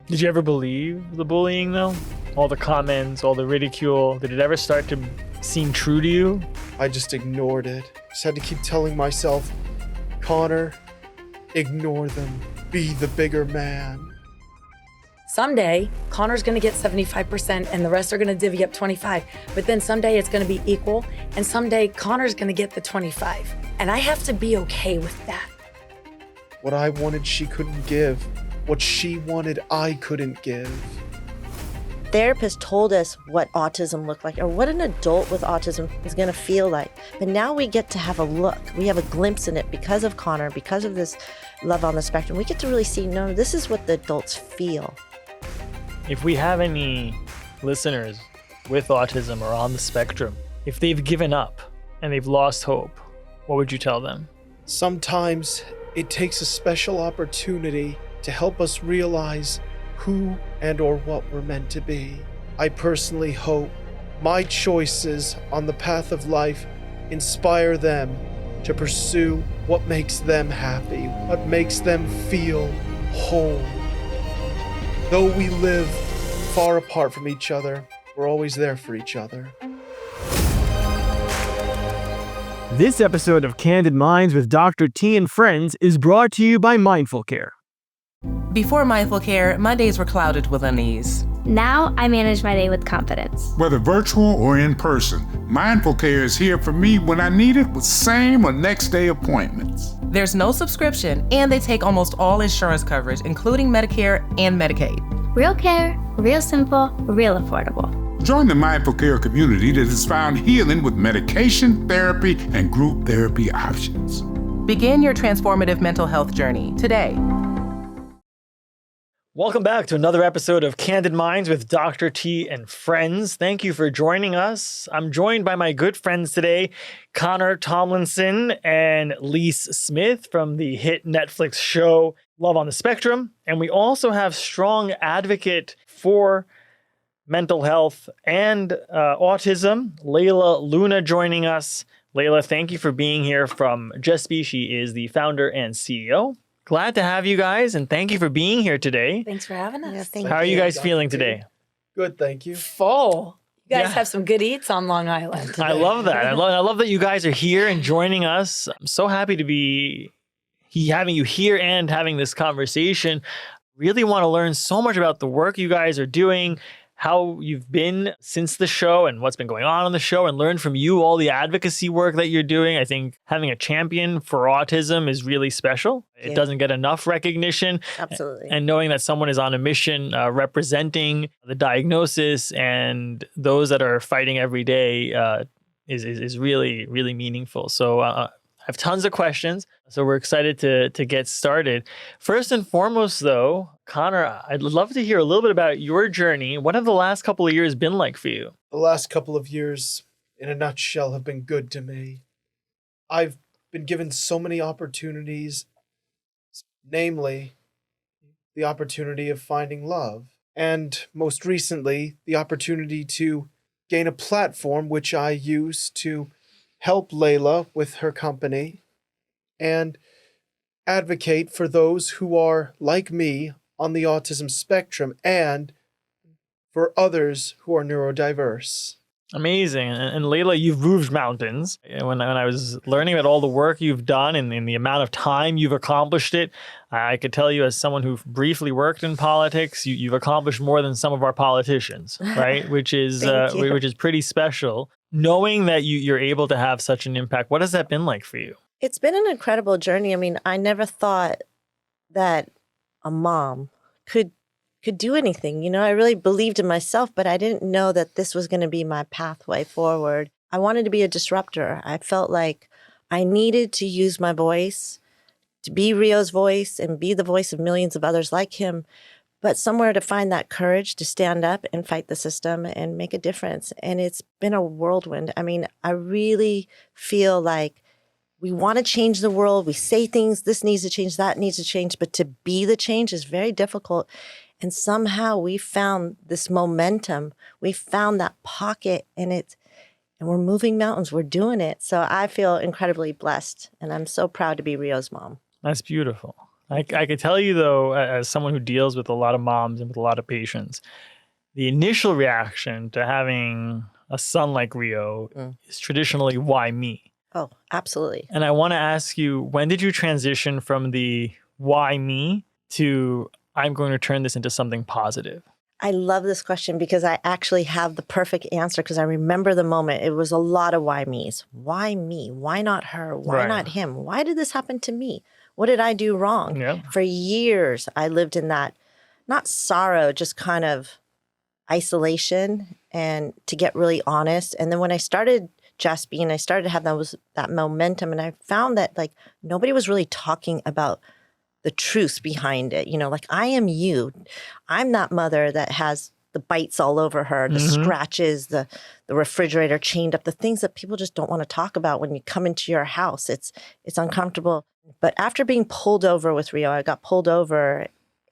Did you ever believe the bullying though? All the comments, all the ridicule, did it ever start to seem true to you? I just ignored it. Just had to keep telling myself, Connor, ignore them. Be the bigger man. Someday, Connor's gonna get 75% and the rest are gonna divvy up 25. But then someday it's gonna be equal, and someday Connor's gonna get the 25. And I have to be okay with that. What I wanted, she couldn't give. What she wanted, I couldn't give. Therapists told us what autism looked like or what an adult with autism is going to feel like. But now we get to have a look. We have a glimpse in it because of Connor, because of this love on the spectrum. We get to really see, no, this is what the adults feel. If we have any listeners with autism or on the spectrum, if they've given up and they've lost hope, what would you tell them? Sometimes it takes a special opportunity to help us realize who and or what we're meant to be. I personally hope my choices on the path of life inspire them to pursue what makes them happy, what makes them feel whole. Though we live far apart from each other, we're always there for each other. This episode of Candid Minds with Dr. T and friends is brought to you by Mindful Care. Before Mindful Care, my days were clouded with unease. Now I manage my day with confidence. Whether virtual or in person, Mindful Care is here for me when I need it with same or next day appointments. There's no subscription, and they take almost all insurance coverage, including Medicare and Medicaid. Real care, real simple, real affordable. Join the Mindful Care community that has found healing with medication, therapy, and group therapy options. Begin your transformative mental health journey today. Welcome back to another episode of Candid Minds with Dr. T and friends. Thank you for joining us. I'm joined by my good friends today, Connor Tomlinson and Lise Smith from the hit Netflix show Love on the Spectrum. And we also have strong advocate for mental health and autism, Layla Luna, joining us. Layla, thank you for being here from Just Be. She is the founder and CEO. Glad to have you guys, and thank you for being here today. Thanks for having us. How are you guys feeling today? Good, thank you. Full. You guys Yeah. have some good eats on Long Island today. I love that. I love that you guys are here and joining us. I'm so happy to be having you here and having this conversation. Really want to learn so much about the work you guys are doing, how you've been since the show and what's been going on the show, and learn from you all the advocacy work that you're doing. I think having a champion for autism is really special. It doesn't get enough recognition. Absolutely. And knowing that someone is on a mission representing the diagnosis and those that are fighting every day is really, really meaningful. So I have tons of questions. So we're excited to get started. First and foremost, though, Connor, I'd love to hear a little bit about your journey. What have the last couple of years been like for you? The last couple of years, in a nutshell, have been good to me. I've been given so many opportunities, namely the opportunity of finding love, and most recently, the opportunity to gain a platform which I use to help Layla with her company and advocate for those who are like me on the autism spectrum and for others who are neurodiverse. Amazing. And Layla, you've moved mountains. When I was learning about all the work you've done and the amount of time you've accomplished it, I could tell you as someone who briefly worked in politics, you've accomplished more than some of our politicians, right? Which is pretty special. Knowing that you're able to have such an impact, what has that been like for you? It's been an incredible journey. I mean, I never thought that a mom could do anything. You know, I really believed in myself, but I didn't know that this was going to be my pathway forward. I wanted to be a disruptor. I felt like I needed to use my voice, to be Rio's voice and be the voice of millions of others like him, but somewhere to find that courage to stand up and fight the system and make a difference. And it's been a whirlwind. I mean, I really feel like we want to change the world. We say things, this needs to change, that needs to change, but to be the change is very difficult. And somehow we found this momentum. We found that pocket and we're moving mountains. We're doing it. So I feel incredibly blessed and I'm so proud to be Rio's mom. That's beautiful. I could tell you, though, as someone who deals with a lot of moms and with a lot of patients, the initial reaction to having a son like Rio is traditionally, why me? Oh, absolutely. And I want to ask you, when did you transition from the why me to I'm going to turn this into something positive? I love this question because I actually have the perfect answer because I remember the moment. It was a lot of why me's. Why me? Why not her? Why not him? Why did this happen to me? What did I do wrong? Yeah. For years, I lived in that, not sorrow, just kind of isolation and to get really honest. And then when I started Just Being, I started to have that momentum, and I found that like nobody was really talking about the truth behind it. You know, like I am you. I'm that mother that has the bites all over her, the scratches, the refrigerator chained up, the things that people just don't want to talk about when you come into your house. It's uncomfortable. But after being pulled over with Rio, I got pulled over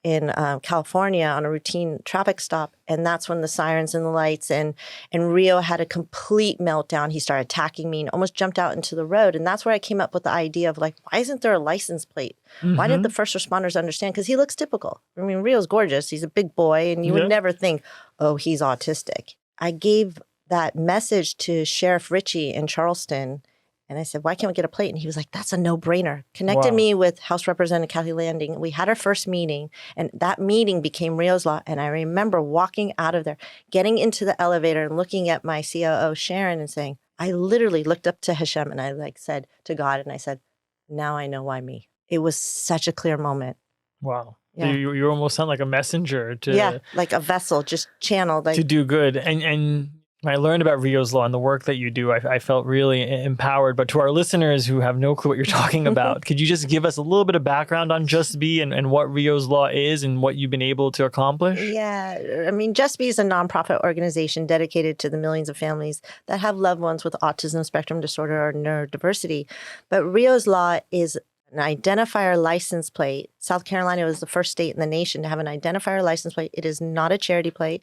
in California on a routine traffic stop. And that's when the sirens and the lights and Rio had a complete meltdown. He started attacking me and almost jumped out into the road. And that's where I came up with the idea of like, why isn't there a license plate? Why didn't the first responders understand? Because he looks typical. I mean, Rio's gorgeous. He's a big boy. And you would never think, oh, he's autistic. I gave that message to Sheriff Ritchie in Charleston. And I said, why can't we get a plate? And he was like, that's a no-brainer. Connected me with House Representative Kathy Landing. We had our first meeting, and that meeting became Rio's Law. And I remember walking out of there, getting into the elevator and looking at my COO, Sharon, and saying, I literally looked up to Hashem and I like said to God, and I said, now I know why me. It was such a clear moment. Wow. Yeah. You almost sound like a messenger to like a vessel, just channeled. to do good. And when I learned about Rio's Law and the work that you do, I felt really empowered. But to our listeners who have no clue what you're talking about, could you just give us a little bit of background on Just Be and what Rio's Law is and what you've been able to accomplish? Yeah. I mean, Just Be is a nonprofit organization dedicated to the millions of families that have loved ones with autism spectrum disorder or neurodiversity. But Rio's Law is an identifier license plate. South Carolina was the first state in the nation to have an identifier license plate. It is not a charity plate.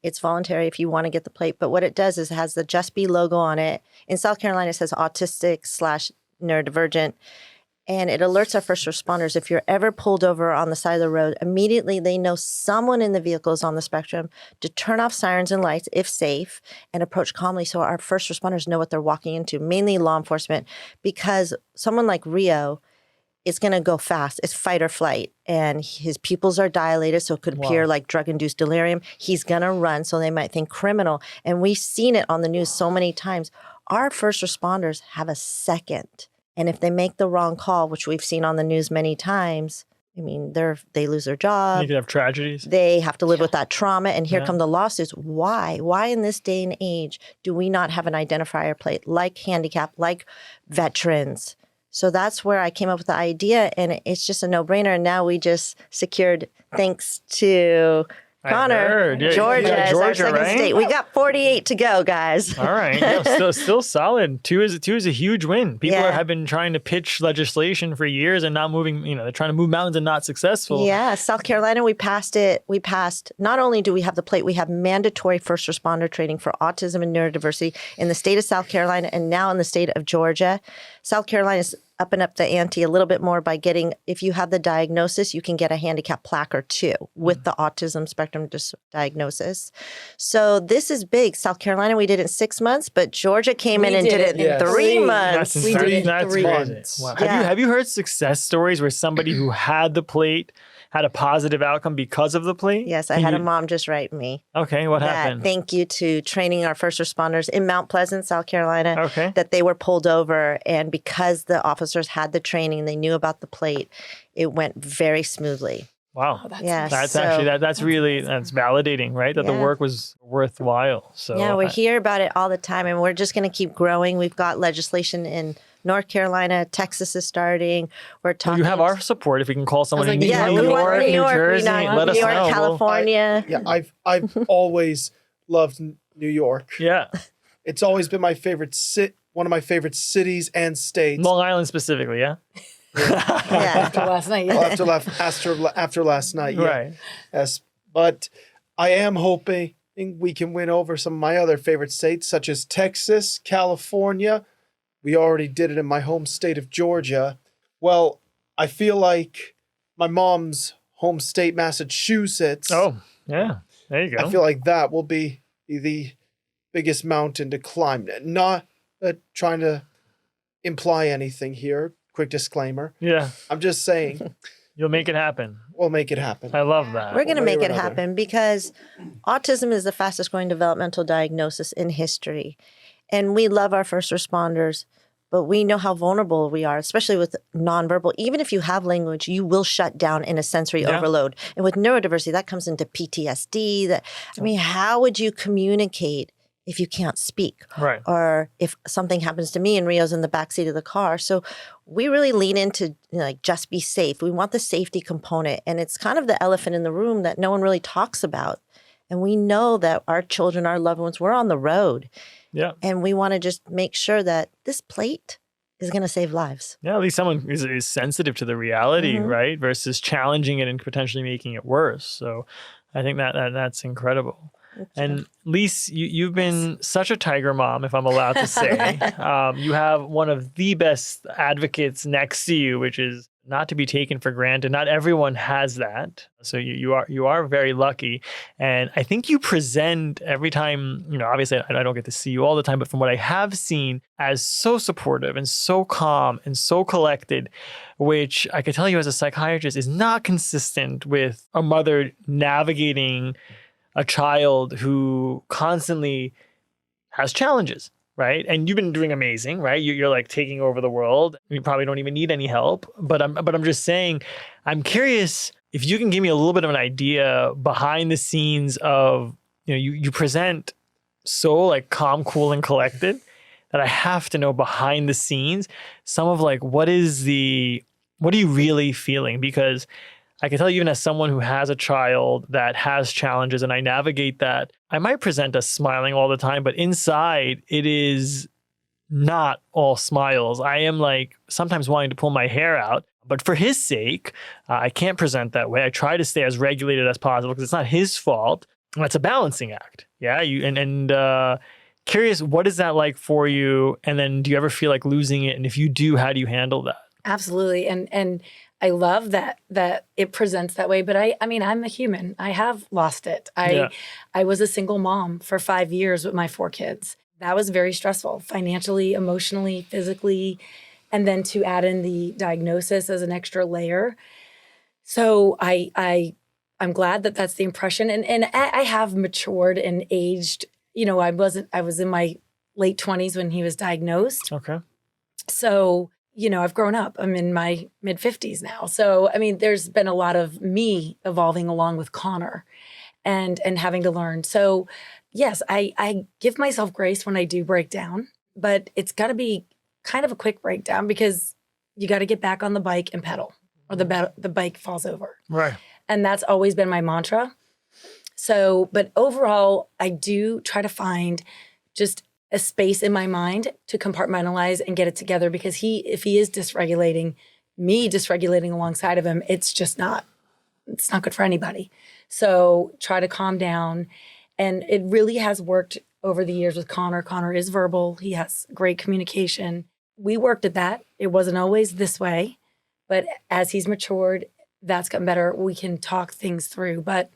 It's voluntary if you want to get the plate. But what it does is it has the Just Be logo on it. In South Carolina, it says autistic/neurodivergent. And it alerts our first responders. If you're ever pulled over on the side of the road, immediately they know someone in the vehicle is on the spectrum to turn off sirens and lights if safe and approach calmly. So our first responders know what they're walking into, mainly law enforcement, because someone like Rio, it's going to go fast. It's fight or flight. And his pupils are dilated, so it could appear like drug-induced delirium. He's going to run, so they might think criminal. And we've seen it on the news so many times. Our first responders have a second. And if they make the wrong call, which we've seen on the news many times, I mean, they lose their job. You could have tragedies. They have to live with that trauma. And here come the lawsuits. Why? Why in this day and age do we not have an identifier plate like handicap, like veterans? So that's where I came up with the idea, and it's just a no-brainer. And now we just secured, thanks to Connor, Georgia is our second state. We got 48 to go, guys. All right. Yeah, still solid. Two is a huge win. People have been trying to pitch legislation for years and not moving, they're trying to move mountains and not successful. Yeah. South Carolina, we passed it. We passed, not only do we have the plate, we have mandatory first responder training for autism and neurodiversity in the state of South Carolina and now in the state of Georgia. South Carolina is upping up the ante a little bit more by getting, if you have the diagnosis, you can get a handicap plaque or two with the autism spectrum diagnosis. So this is big. South Carolina, we did it in 6 months, but Georgia came in and did it in 3 months. That's 3 months. Wow. Yeah. Have you heard success stories where somebody who had the plate had a positive outcome because of the plate? Yes, I had a mom just write me. Okay, what happened? Thank you to training our first responders in Mount Pleasant, South Carolina, that they were pulled over. And because the officers had the training, they knew about the plate, it went very smoothly. Wow. That's validating, right? That the work was worthwhile. So yeah, we hear about it all the time, and we're just going to keep growing. We've got legislation in North Carolina, Texas is starting. We're talking. You have our support if we can call someone in New York, New New Jersey. Let us know. California. I've always loved New York. Yeah, it's always been my favorite one of my favorite cities and states. Long Island specifically, yeah. After last night, after last night, yeah. Right. Yes, but I am hoping we can win over some of my other favorite states, such as Texas, California. We already did it in my home state of Georgia. Well, I feel like my mom's home state, Massachusetts. Oh, yeah. There you go. I feel like that will be the biggest mountain to climb. Not trying to imply anything here. Quick disclaimer. Yeah. I'm just saying. You'll make it happen. We'll make it happen. I love that. We're going to One way make or it another. happen because autism is the fastest growing developmental diagnosis in history. And we love our first responders, but we know how vulnerable we are, especially with nonverbal. Even if you have language, you will shut down in a sensory overload. And with neurodiversity, that comes into PTSD. How would you communicate if you can't speak? Right. Or if something happens to me and Rio's in the backseat of the car. So we really lean into just be safe. We want the safety component. And it's kind of the elephant in the room that no one really talks about. And we know that our children, our loved ones, we're on the road. Yeah. And we want to just make sure that this plate is going to save lives. Yeah, at least someone is sensitive to the reality, right? Versus challenging it and potentially making it worse. So I think that's incredible. And Lise, you've been such a tiger mom, if I'm allowed to say. You have one of the best advocates next to you, which is not to be taken for granted. Not everyone has that. So you are very lucky. And I think you present every time, obviously I don't get to see you all the time, but from what I have seen, as so supportive and so calm and so collected, which I could tell you as a psychiatrist is not consistent with a mother navigating a child who constantly has challenges. Right. And you've been doing amazing, right? You're like taking over the world. You probably don't even need any help. But I'm just saying, I'm curious if you can give me a little bit of an idea behind the scenes of, you present so like calm, cool, and collected that I have to know behind the scenes some of like, what are you really feeling? Because I can tell you, even as someone who has a child that has challenges and I navigate that, I might present as smiling all the time, but inside it is not all smiles. I am like sometimes wanting to pull my hair out, but for his sake, I can't present that way. I try to stay as regulated as possible because it's not his fault. That's a balancing act. Yeah. Curious, what is that like for you? And then do you ever feel like losing it? And if you do, how do you handle that? Absolutely. And I love that it presents that way. But I'm a human. I have lost it. I was a single mom for 5 years with my 4 kids. That was very stressful, financially, emotionally, physically, and then to add in the diagnosis as an extra layer. So I'm glad that that's the impression. And I have matured and aged. I was in my late 20s when he was diagnosed. Okay. So I've grown up. I'm in my mid 50s now. So, there's been a lot of me evolving along with Connor and having to learn. So, yes, I give myself grace when I do break down, but it's got to be kind of a quick breakdown because you got to get back on the bike and pedal or the bike falls over. Right. And that's always been my mantra. So, but overall, I do try to find just a space in my mind to compartmentalize and get it together because if he is dysregulating, me dysregulating alongside of him, it's not good for anybody. So try to calm down. And it really has worked over the years with Connor. Connor is verbal. He has great communication. We worked at that. It wasn't always this way, but as he's matured, that's gotten better. We can talk things through, but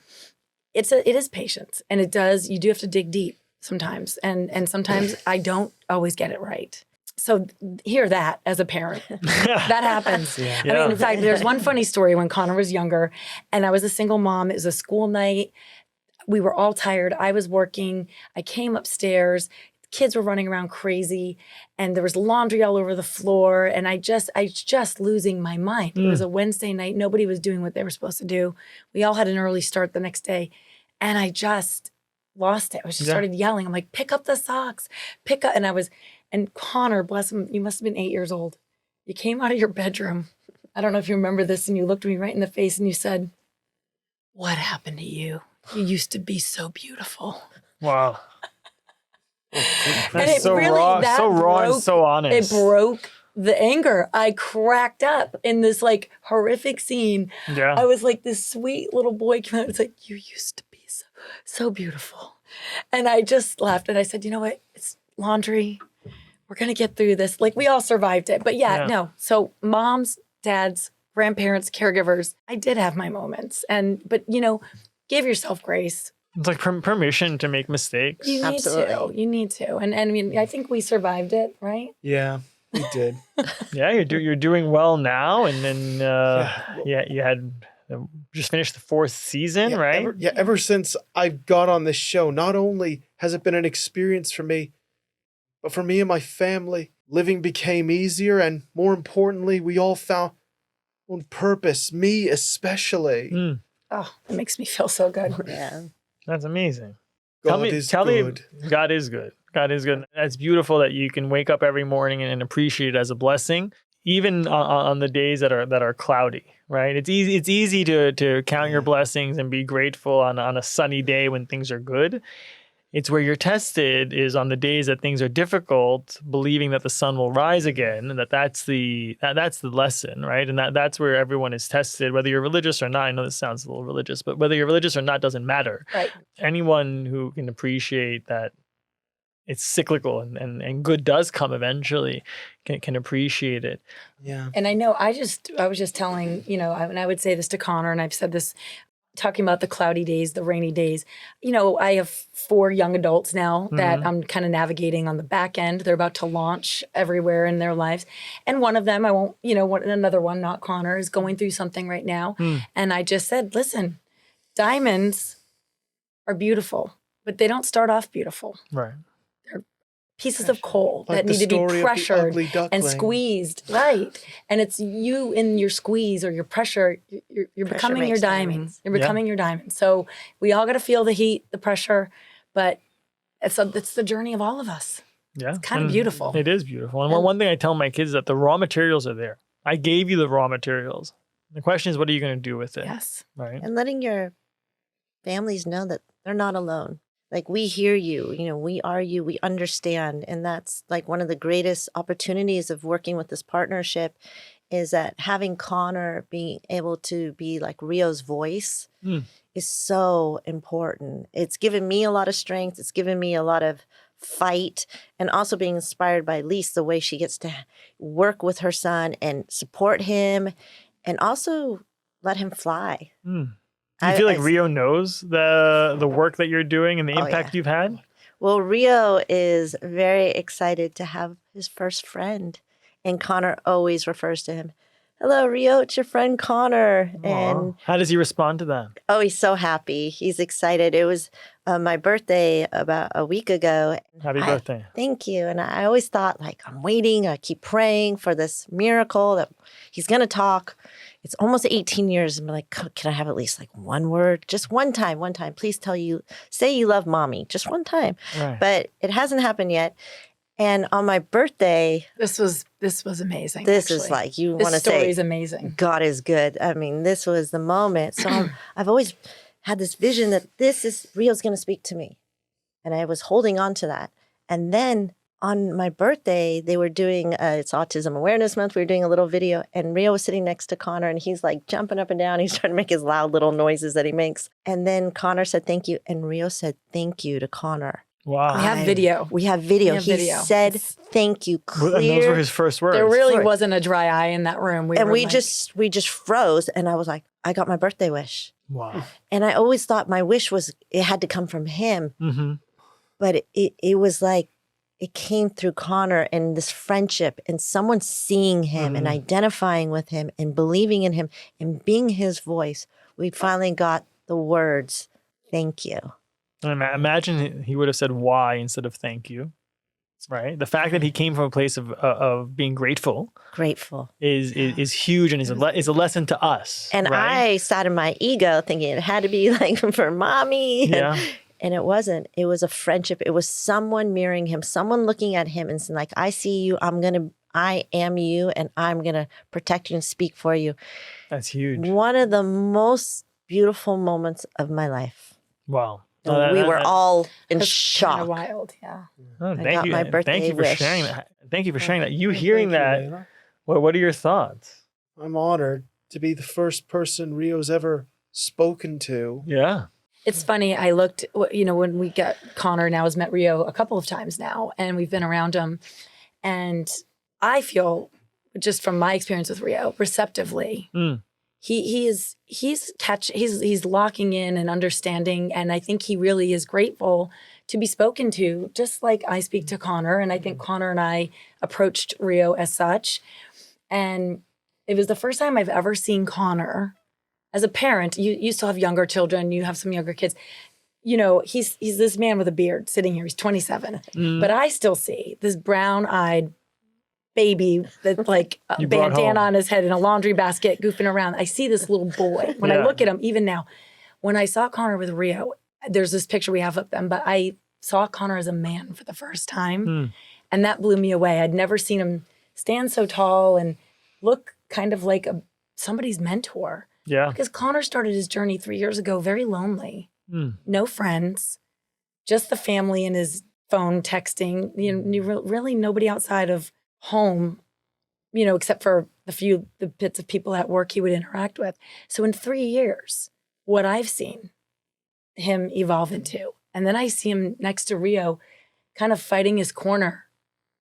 it is patience. And you do have to dig deep sometimes. And sometimes I don't always get it right. So hear that as a parent. That happens. Yeah. In fact, there's one funny story when Connor was younger and I was a single mom. It was a school night. We were all tired. I was working. I came upstairs. Kids were running around crazy and there was laundry all over the floor. And I was just losing my mind. It was a Wednesday night. Nobody was doing what they were supposed to do. We all had an early start the next day. And I just lost it. I just started yelling. I'm like, pick up the socks, pick up. And Connor, bless him, you must have been 8 years old. You came out of your bedroom. I don't know if you remember this. And you looked me right in the face and you said, what happened to you? You used to be so beautiful. Wow. That's so really, raw, and so honest. It broke the anger. I cracked up in this like horrific scene. Yeah. I was like, this sweet little boy came out. It's like, you used to be so beautiful. And I just laughed and I said, you know what? It's laundry. We're going to get through this. Like we all survived it. But no. So moms, dads, grandparents, caregivers, I did have my moments. But give yourself grace. It's like permission to make mistakes. You need Absolutely. to. You need to. And I mean, I think we survived it, right? Yeah, we did. Yeah, you're doing well now, and then you had just finished the 4th season, right? Ever since I got on this show, not only has it been an experience for me, but for me and my family, living became easier, and more importantly, we all found on purpose, me especially. Mm, Oh, it makes me feel so good. Yeah. that's amazing. God is good. God is good. God is good. It's beautiful that you can wake up every morning and appreciate it as a blessing, even on the days that are cloudy, right? It's easy to count your blessings and be grateful on a sunny day when things are good. It's where you're tested is on the days that things are difficult, believing that the sun will rise again, and that's the lesson, right? And that's where everyone is tested, whether you're religious or not. I know this sounds a little religious, but whether you're religious or not doesn't matter. Right. Anyone who can appreciate that it's cyclical and good does come eventually can appreciate it. Yeah. And I know I was just telling, and I would say this to Connor, and I've said this, talking about the cloudy days, the rainy days. I have 4 young adults now that I'm kind of navigating on the back end. They're about to launch everywhere in their lives. And one of them, another one, not Connor, is going through something right now. And I just said, listen, diamonds are beautiful, but they don't start off beautiful. Right. Pieces of coal Like that the need to be story of the pressured ugly and duckling. squeezed, right? And it's you in your squeeze or your pressure. You're Pressure becoming your makes diamond. diamonds. You're becoming your diamond. So we all got to feel the heat, the pressure, but it's the journey of all of us. Yeah. It's kind of beautiful. It is beautiful. And one thing I tell my kids is that the raw materials are there. I gave you the raw materials. The question is, what are you going to do with it? Yes. Right. And letting your families know that they're not alone. Like, we hear you, we are you, we understand. And that's like one of the greatest opportunities of working with this partnership is that having Connor being able to be like Rio's voice is so important. It's given me a lot of strength. It's given me a lot of fight, and also being inspired by Lise, the way she gets to work with her son and support him and also let him fly. Do you feel like Rio knows the work that you're doing and the impact you've had? Well, Rio is very excited to have his first friend, and Connor always refers to him. Hello, Rio, it's your friend Connor. And how does he respond to that? Oh, he's so happy. He's excited. It was my birthday about a week ago. Happy birthday. Thank you. And I always thought, like, I'm waiting. I keep praying for this miracle that he's going to talk. It's almost 18 years. I'm like, can I have at least like one word? Just one time. Please say you love mommy. Just one time. Right. But it hasn't happened yet. And on my birthday, This was amazing. this actually. is like, you This want to story say, is amazing. God is good. I mean, this was the moment. So I've always had this vision that Rio's going to speak to me. And I was holding on to that. And then on my birthday, they were doing, it's Autism Awareness Month. We were doing a little video, and Rio was sitting next to Connor, and he's like jumping up and down. He's trying to make his loud little noises that he makes. And then Connor said, thank you. And Rio said, thank you to Connor. Wow. We have video. We have video. He said, thank you. Clear. And those were his first words. There really Right. wasn't a dry eye in that room. We just froze, and I was like, I got my birthday wish. Wow. And I always thought my wish it had to come from him. Mm-hmm. But it was like, it came through Connor and this friendship and someone seeing him and identifying with him and believing in him and being his voice. We finally got the words, thank you. And imagine he would have said why instead of thank you. Right. The fact that he came from a place of being grateful is huge and is a lesson to us. And right? I sat in my ego thinking it had to be like for mommy. Yeah. And it wasn't. It was a friendship. It was someone mirroring him, someone looking at him and saying, like, I see you. I am you, and I'm going to protect you and speak for you. That's huge. One of the most beautiful moments of my life. Wow. We were all in That's shock. kind of wild, yeah. Oh, got thank you. my birthday Thank you for wish. sharing that. Thank you for sharing that. You Thank hearing you, that, Layla. what are your thoughts? I'm honored to be the first person Rio's ever spoken to. Yeah. It's funny. I looked, when we got Connor now has met Rio a couple of times now, and we've been around him. And I feel just from my experience with Rio, receptively. He's locking in and understanding, and I think he really is grateful to be spoken to, just like I speak to Connor, and I think Connor and I approached Rio as such. And it was the first time I've ever seen Connor as a parent. You still have younger children, you have some younger kids. You know, he's this man with a beard sitting here. He's 27, but I still see this brown-eyed baby that like a bandana on his head in a laundry basket goofing around. I see this little boy. When I look at him, even now, when I saw Connor with Rio, there's this picture we have of them, but I saw Connor as a man for the first time. And that blew me away. I'd never seen him stand so tall and look kind of like somebody's mentor. Yeah. Because Connor started his journey 3 years ago very lonely. No friends, just the family and his phone texting, really nobody outside of home, except for the bits of people at work he would interact with. So in 3 years, what I've seen him evolve into, and then I see him next to Rio kind of fighting his corner,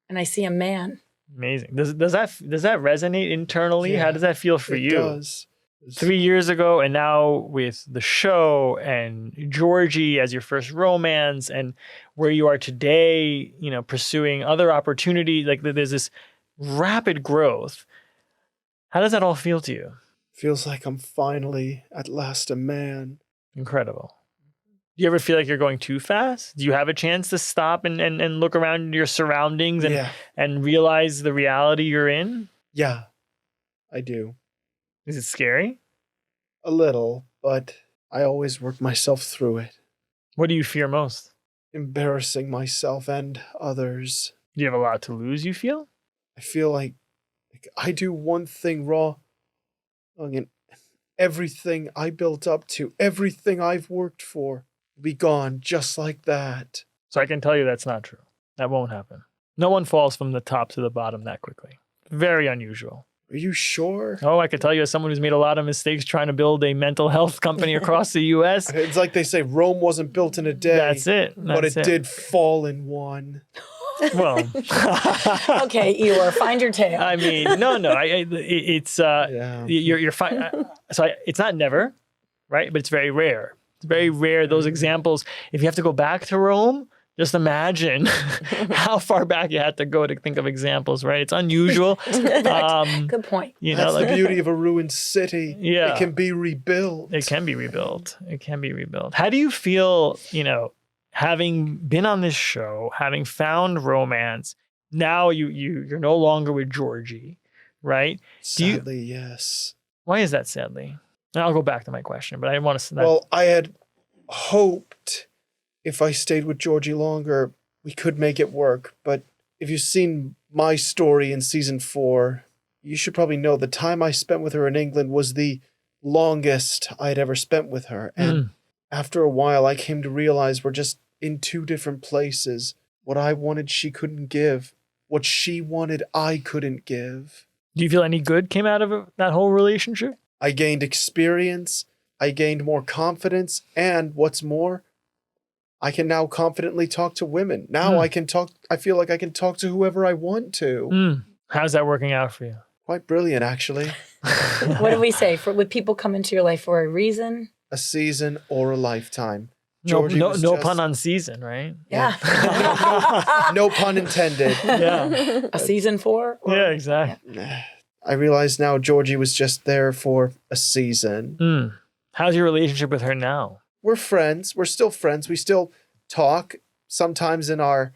and I see a man. Amazing. Does that resonate internally? Yeah, how does that feel for you? It does. 3 years ago, and now with the show and Georgie as your first romance, and where you are today, pursuing other opportunities, like there's this rapid growth. How does that all feel to you? Feels like I'm finally at last a man. Incredible. Do you ever feel like you're going too fast? Do you have a chance to stop and look around your surroundings and realize the reality you're in? Yeah, I do. Is it scary? A little, but I always work myself through it. What do you fear most? Embarrassing myself and others. Do you have a lot to lose, you feel? I feel like I do one thing wrong and everything I built up to, everything I've worked for, will be gone just like that. So I can tell you that's not true. That won't happen. No one falls from the top to the bottom that quickly. Very unusual. Are you sure? Oh, I could tell you as someone who's made a lot of mistakes trying to build a mental health company across the U.S. It's like they say, Rome wasn't built in a day. That's it. But it did fall in one. Well, okay, Eeyore, find your tail. I mean, no, it's you're fine. So it's not never, right? But it's very rare. It's very rare. Those examples. If you have to go back to Rome, just imagine how far back you had to go to think of examples, right? It's unusual. Good point. That's the beauty of a ruined city. Yeah. It can be rebuilt. It can be rebuilt. It can be rebuilt. How do you feel, having been on this show, having found romance, now you're no longer with Georgie, right? Sadly, yes. Why is that sadly? And I'll go back to my question, but I want to... Well, I had hoped if I stayed with Georgie longer, we could make it work. But if you've seen my story in season 4, you should probably know the time I spent with her in England was the longest I'd ever spent with her. And after a while, I came to realize we're just in two different places. What I wanted, she couldn't give. What she wanted, I couldn't give. Do you feel any good came out of that whole relationship? I gained experience. I gained more confidence. And what's more, I can now confidently talk to women. Now I feel like I can talk to whoever I want to. How's that working out for you? Quite brilliant, actually. What do we say? Would people come into your life for a reason? A season or a lifetime. No pun on season, right? Yeah. No pun intended. Yeah. A season 4? Yeah, exactly. I realize now Georgie was just there for a season. How's your relationship with her now? We're friends. We're still friends. We still talk sometimes in our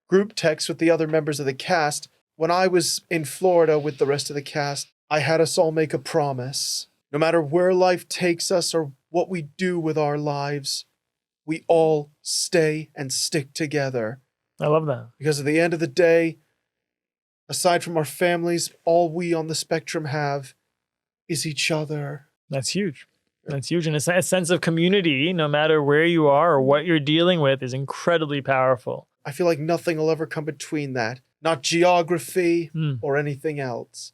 group text with the other members of the cast. When I was in Florida with the rest of the cast, I had us all make a promise. No matter where life takes us or what we do with our lives, we all stay and stick together. I love that. Because at the end of the day, aside from our families, all we on the spectrum have is each other. That's huge. That's huge. And a sense of community, no matter where you are or what you're dealing with, is incredibly powerful. I feel like nothing will ever come between that. Not geography or anything else.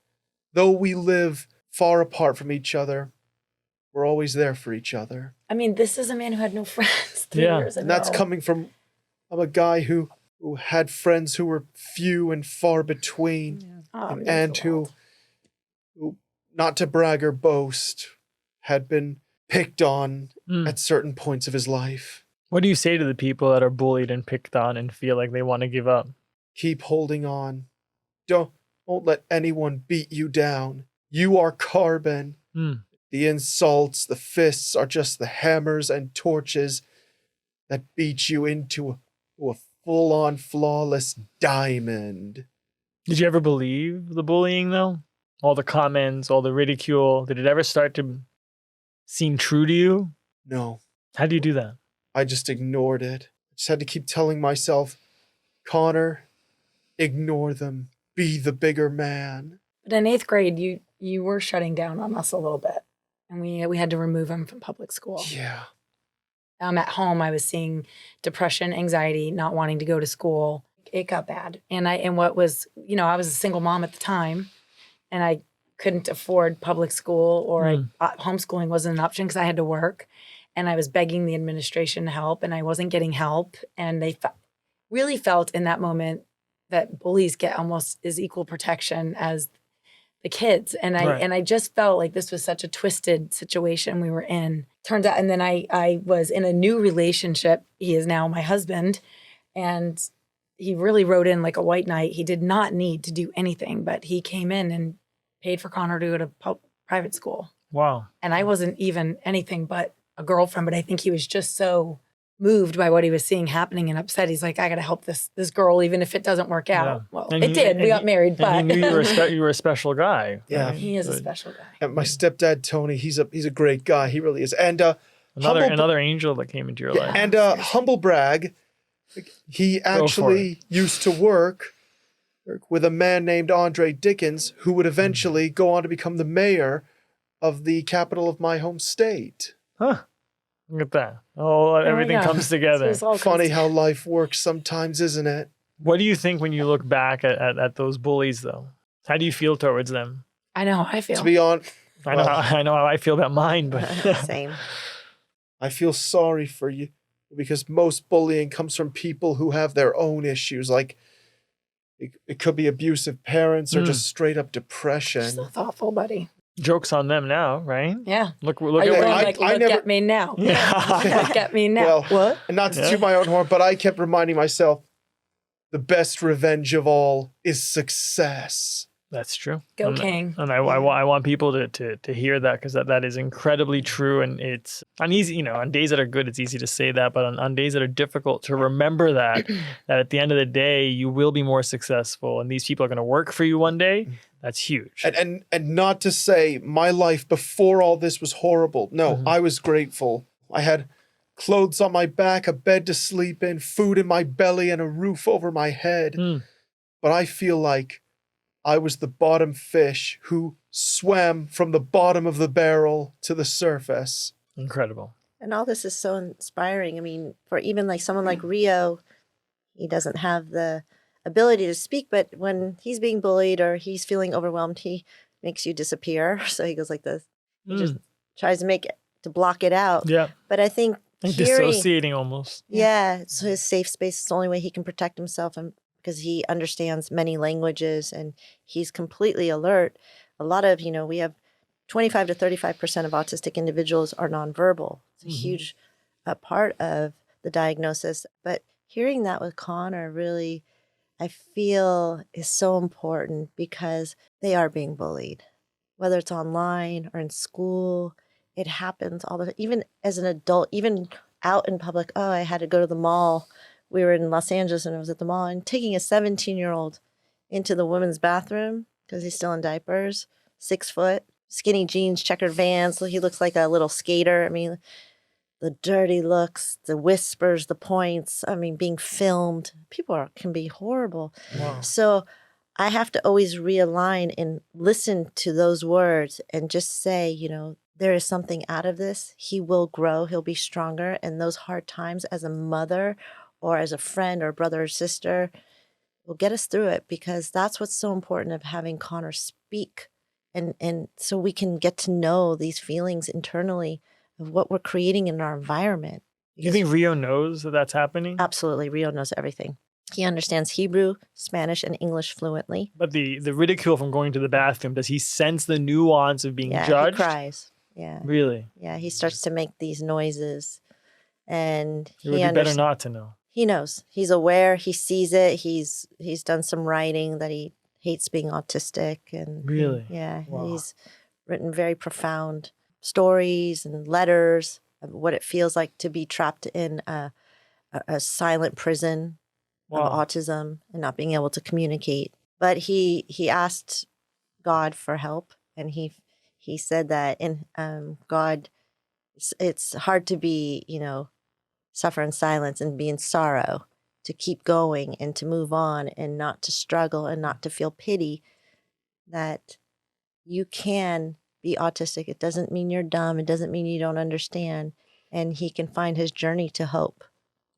Though we live far apart from each other, we're always there for each other. I mean, this is a man who had no friends 3 years ago. And that's coming from, I'm a guy who who had friends who were few and far between, and who, not to brag or boast, had been picked on at certain points of his life. What do you say to the people that are bullied and picked on and feel like they want to give up? Keep holding on. Don't let anyone beat you down. You are carbon. The insults, the fists are just the hammers and torches that beat you into a full-on flawless diamond. Did you ever believe the bullying though? All the comments, all the ridicule. Did it ever start to seem true to you? No. How do you do that? I just ignored it. I just had to keep telling myself, Connor, ignore them. Be the bigger man. But in 8th grade, you were shutting down on us a little bit. And we had to remove him from public school. Yeah. At home, I was seeing depression, anxiety, not wanting to go to school. It got bad. I was a single mom at the time, and I couldn't afford public school, or homeschooling wasn't an option because I had to work. And I was begging the administration to help, and I wasn't getting help. And they really felt in that moment that bullies get almost as equal protection as the kids. And I just felt like this was such a twisted situation we were in. Turns out, and then I was in a new relationship. He is now my husband. And he really wrote in like a white knight. He did not need to do anything, but he came in and paid for Connor to go to private school. Wow. And I wasn't even anything but a girlfriend, but I think he was just so moved by what he was seeing happening and upset. He's like, I got to help this girl, even if it doesn't work out. Yeah. Well, And it did. We got married, but he knew you were a special guy. Yeah. he is a special guy. And my stepdad, Tony, he's a great guy. He really is. And Another angel that came into your life. And humble brag, he actually used to work with a man named Andre Dickens, who would eventually go on to become the mayor of the capital of my home state. Huh. Look at that. Oh, everything comes together. Funny how life works sometimes, isn't it? What do you think when you look back at those bullies, though? How do you feel towards them? I know how I feel. To be honest, I know how I feel about mine, but Same. I feel sorry for you, because most bullying comes from people who have their own issues. Like it could be abusive parents or just straight up depression. So thoughtful, buddy. joke's on them now, right? Yeah. Look Are you at going what like, look at me now? Yeah. Look at me now. Well, What? And not to toot my own horn, but I kept reminding myself, the best revenge of all is success. That's true. Go King. And I want people to hear that, because that is incredibly true. And it's on on days that are good, it's easy to say that, but on days that are difficult, to remember that at the end of the day, you will be more successful and these people are going to work for you one day. That's huge. And not to say my life before all this was horrible. No, I was grateful. I had clothes on my back, a bed to sleep in, food in my belly, and a roof over my head. But I feel like I was the bottom fish who swam from the bottom of the barrel to the surface. Incredible. And all this is so inspiring. I mean, for even like someone like Rio, he doesn't have the ability to speak, but when he's being bullied or he's feeling overwhelmed, he makes you disappear. So he goes like this. He just tries to block it out. Yeah. But I think dissociating almost. Yeah. So his safe space is the only way he can protect himself, and because he understands many languages and he's completely alert. A lot of, we have 25 to 35% of autistic individuals are nonverbal. It's a huge part of the diagnosis. But hearing that with Connor really, I feel, is so important, because they are being bullied, whether it's online or in school. It happens all the time, even as an adult, even out in public. Oh, I had to go to the mall. We were in Los Angeles and I was at the mall, and taking a 17-year-old into the women's bathroom because he's still in diapers, 6 foot, skinny jeans, checkered Vans. So he looks like a little skater. I mean, the dirty looks, the whispers, the points. I mean, being filmed. People can be horrible. Wow. So I have to always realign and listen to those words and just say, there is something out of this. He will grow. He'll be stronger. And those hard times as a mother or as a friend or brother or sister will get us through it, because that's what's so important of having Connor speak. And so we can get to know these feelings internally of what we're creating in our environment. You think Rio knows that that's happening? Absolutely. Rio knows everything. He understands Hebrew, Spanish, and English fluently. But the ridicule from going to the bathroom, does he sense the nuance of being Yeah, judged? he cries. Yeah. Really? Yeah, he starts to make these noises, and It would be better not to know. He knows. He's aware. He sees it. He's done some writing that he hates being autistic, and Really? yeah, Wow. he's written very profound stories and letters of what it feels like to be trapped in a silent prison Wow. of autism and not being able to communicate. But he asked God for help, and he said that in God, it's hard to be, suffer in silence and be in sorrow, to keep going and to move on and not to struggle and not to feel pity, that you can be autistic. It doesn't mean you're dumb. It doesn't mean you don't understand. And he can find his journey to hope,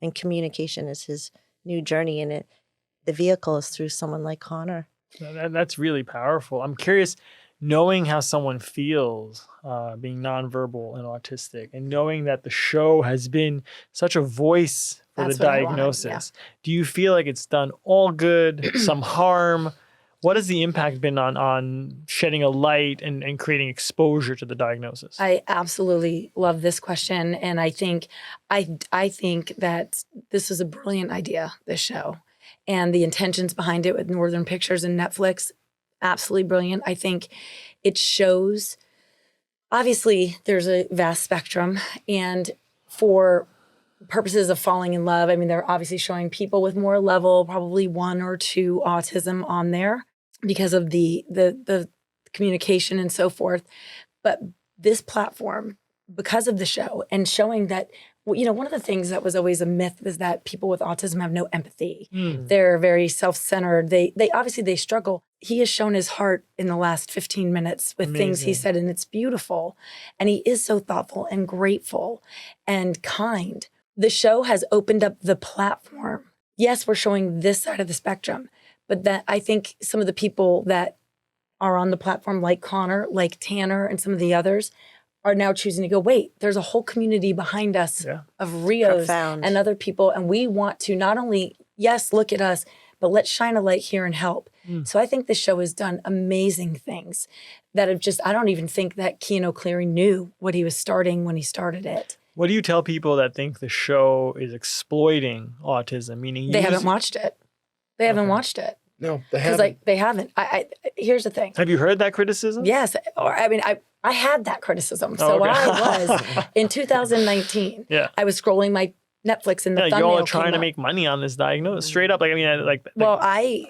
and communication is his new journey. And the vehicle is through someone like Connor. That's really powerful. I'm curious, knowing how someone feels being nonverbal and autistic, and knowing that the show has been such a voice for That's the what I want, diagnosis, do you feel like it's done all good, some harm? What has the impact been on shedding a light and creating exposure to the diagnosis? I absolutely love this question, and I think that this was a brilliant idea, this show, and the intentions behind it with Northern Pictures and Netflix, absolutely brilliant. I think it shows, obviously, there's a vast spectrum, and for purposes of falling in love, I mean, they're obviously showing people with more level, probably 1 or 2 autism on there because of the communication and so forth. But this platform, because of the show and showing that, one of the things that was always a myth was that people with autism have no empathy. They're very self-centered. They obviously they struggle. He has shown his heart in the last 15 minutes with things he said, and it's beautiful. And he is so thoughtful and grateful and kind. The show has opened up the platform. Yes, we're showing this side of the spectrum, but that I think some of the people that are on the platform, like Connor, like Tanner, and some of the others, are now choosing to go, wait, there's a whole community behind us of Rios Profound. and other people. And we want to not only, yes, look at us, but let's shine a light here and help. So I think the show has done amazing things that have just, I don't even think that Keanu Cleary knew what he was starting when he started it. What do you tell people that think the show is exploiting autism? Meaning They haven't watched it. They haven't watched it. No, they Because haven't. they haven't. Here's the thing. Have you heard that criticism? Yes. Or I mean, I had that criticism. So okay. I was in 2019. Yeah. I was scrolling my Netflix and the Yeah, thumbnail y'all are trying came to up. make money on this diagnosis. Straight up, Well,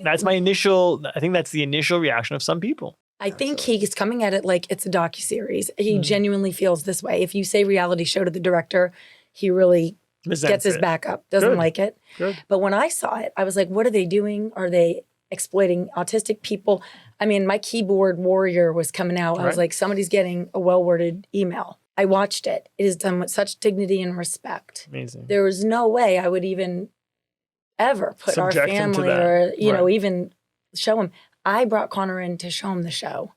that's my initial. I think that's the initial reaction of some people. I think he's coming at it like it's a docuseries. He genuinely feels this way. If you say reality show to the director, he really Resents gets his it. back up, doesn't Good. like it. Good. But when I saw it, I was like, what are they doing? Are they exploiting autistic people? I mean, my keyboard warrior was coming out. I was Right. like, somebody's getting a well-worded email. I watched it. It is done with such dignity and respect. Amazing. There was no way I would even ever put Subject our him to family that. or, Right. even show him. I brought Connor in to show him the show.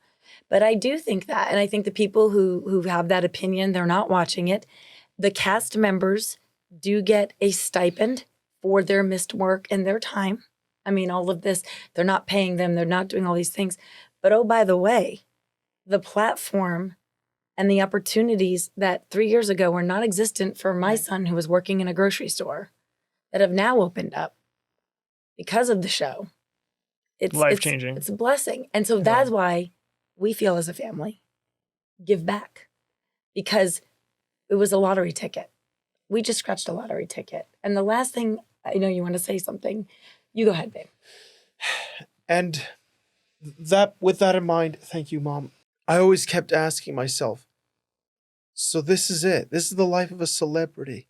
But I do think that, and I think the people who have that opinion, they're not watching it. The cast members do get a stipend for their missed work and their time. I mean, all of this, they're not paying them. They're not doing all these things. But oh, by the way, the platform and the opportunities that 3 years ago were not existent for my son who was working in a grocery store that have now opened up because of the show. It's Life-changing. It's a blessing. And so that's why we feel as a family give back, because it was a lottery ticket. We just scratched a lottery ticket. And the last thing, I know you want to say something. You go ahead, babe. And with that in mind, thank you, Mom. I always kept asking myself, so this is it. This is the life of a celebrity.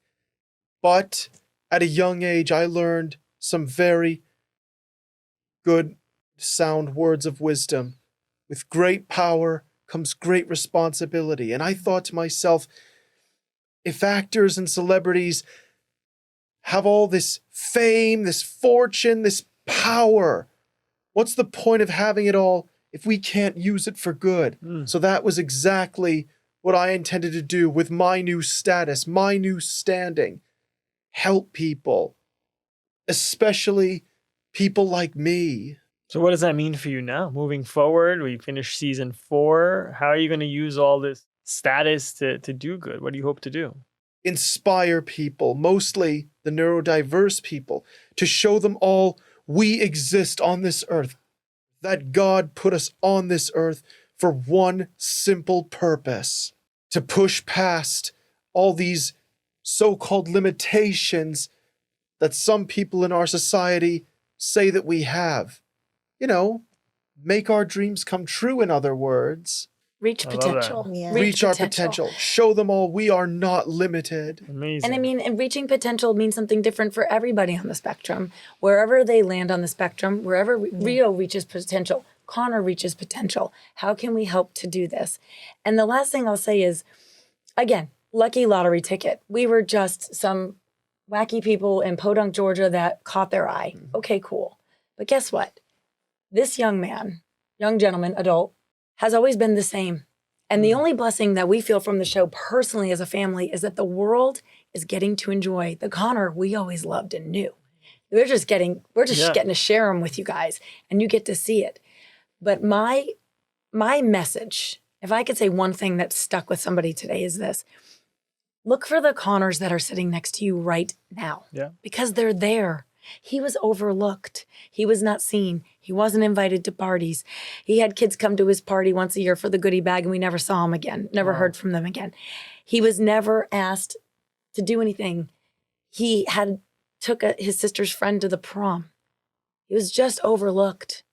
But at a young age, I learned some very good, sound words of wisdom. With great power comes great responsibility. And I thought to myself, if actors and celebrities have all this fame, this fortune, this power, what's the point of having it all if we can't use it for good? So that was exactly what I intended to do with my new status, my new standing. Help people, especially people like me. So what does that mean for you now? Moving forward, we finished season 4. How are you going to use all this status to do good? What do you hope to do? Inspire people, mostly the neurodiverse people, to show them all we exist on this earth, that God put us on this earth for one simple purpose, to push past all these so-called limitations that some people in our society say that we have. You know, make our dreams come true, in other words. Reach I love that. potential. Yeah. Reach our potential. Show them all we are not limited. Amazing. And I mean, and reaching potential means something different for everybody on the spectrum. Wherever they land on the spectrum, wherever Rio reaches potential, Connor reaches potential. How can we help to do this? And the last thing I'll say is, again, lucky lottery ticket. We were just some wacky people in Podunk, Georgia that caught their eye. Okay, cool. But guess what? This young man, young gentleman, adult, has always been the same. And the only blessing that we feel from the show personally as a family is that the world is getting to enjoy the Connor we always loved and knew. We're just getting to share them with you guys, and you get to see it. But my message, if I could say one thing that stuck with somebody today, is this: look for the Connors that are sitting next to you right now. Yeah. Because they're there. He was overlooked. He was not seen. He wasn't invited to parties. He had kids come to his party once a year for the goodie bag, and we never saw him again, never heard from them again. He was never asked to do anything. He took his sister's friend to the prom. He was just overlooked.